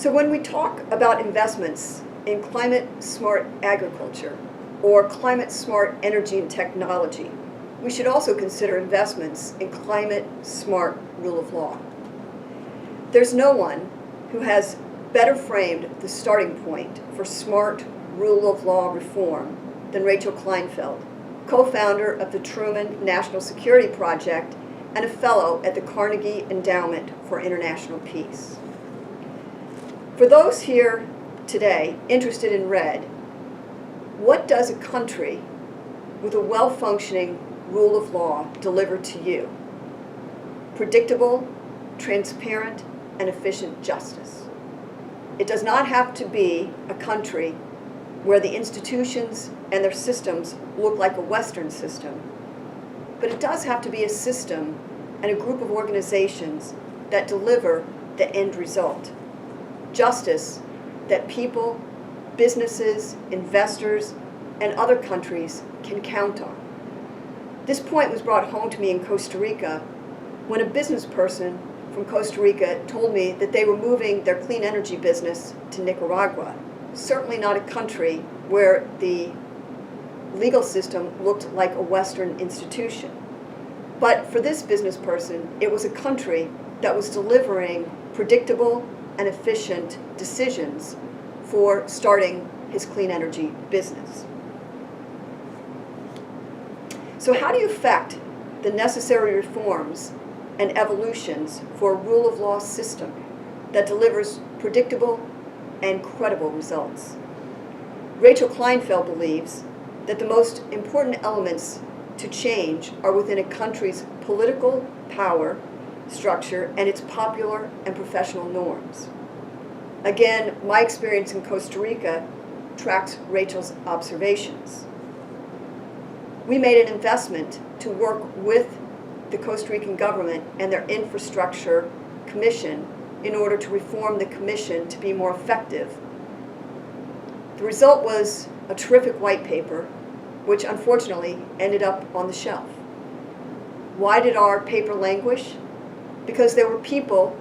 So when we talk about investments in climate-smart agriculture or climate-smart energy and technology, we should also consider investments in climate-smart rule of law. There's no one who has better framed the starting point for smart rule of law reform than Rachel Kleinfeld, co-founder of the Truman National Security Project and a fellow at the Carnegie Endowment for International Peace. For those here today interested in RED, what does a country with a well-functioning rule of law deliver to you? Predictable, transparent, and efficient justice. It does not have to be a country where the institutions and their systems look like a Western system, but it does have to be a system and a group of organizations that deliver the end result. Justice that people, businesses, investors, and other countries can count on. This point was brought home to me in Costa Rica when a business person from Costa Rica told me that they were moving their clean energy business to Nicaragua. Certainly not a country where the legal system looked like a Western institution. But for this business person, it was a country that was delivering predictable and efficient decisions for starting his clean energy business. So how do you effect the necessary reforms and evolutions for a rule of law system that delivers predictable and credible results? Rachel Kleinfeld believes that the most important elements to change are within a country's political power structure and its popular and professional norms. Again, my experience in Costa Rica tracks Rachel's observations. We made an investment to work with the Costa Rican government and their infrastructure commission in order to reform the commission to be more effective. The result was a terrific white paper, which unfortunately ended up on the shelf. Why did our paper languish? Because there were people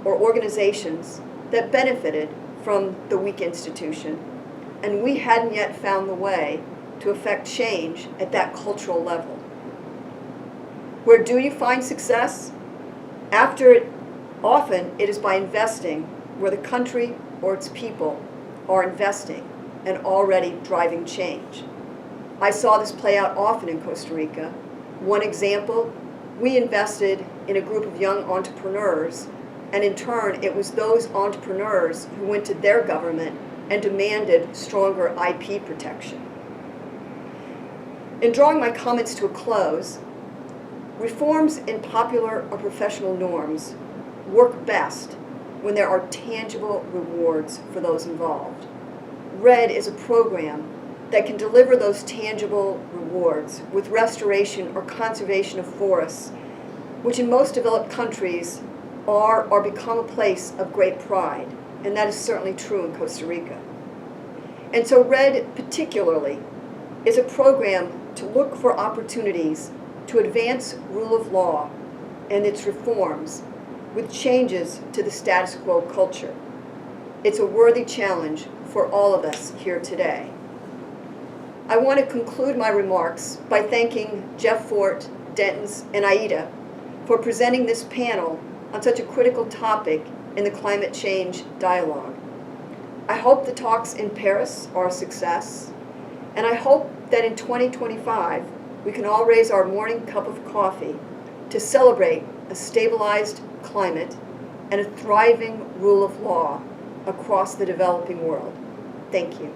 or organizations that benefited from the weak institution, and we hadn't yet found the way to effect change at that cultural level. Where do you find success? Often it is by investing where the country or its people are investing and already driving change. I saw this play out often in Costa Rica. One example, we invested in a group of young entrepreneurs, and in turn it was those entrepreneurs who went to their government and demanded stronger IP protection. In drawing my comments to a close, reforms in popular or professional norms work best when there are tangible rewards for those involved. RED is a program that can deliver those tangible rewards with restoration or conservation of forests, which in most developed countries are or become a place of great pride, and that is certainly true in Costa Rica. And so RED particularly is a program to look for opportunities to advance rule of law and its reforms with changes to the status quo culture. It's a worthy challenge for all of us here today. I want to conclude my remarks by thanking Jeff Fort, Dentons, and Aida for presenting this panel on such a critical topic in the climate change dialogue. I hope the talks in Paris are a success, and I hope that in 2025 we can all raise our morning cup of coffee to celebrate a stabilized climate and a thriving rule of law across the developing world. Thank you.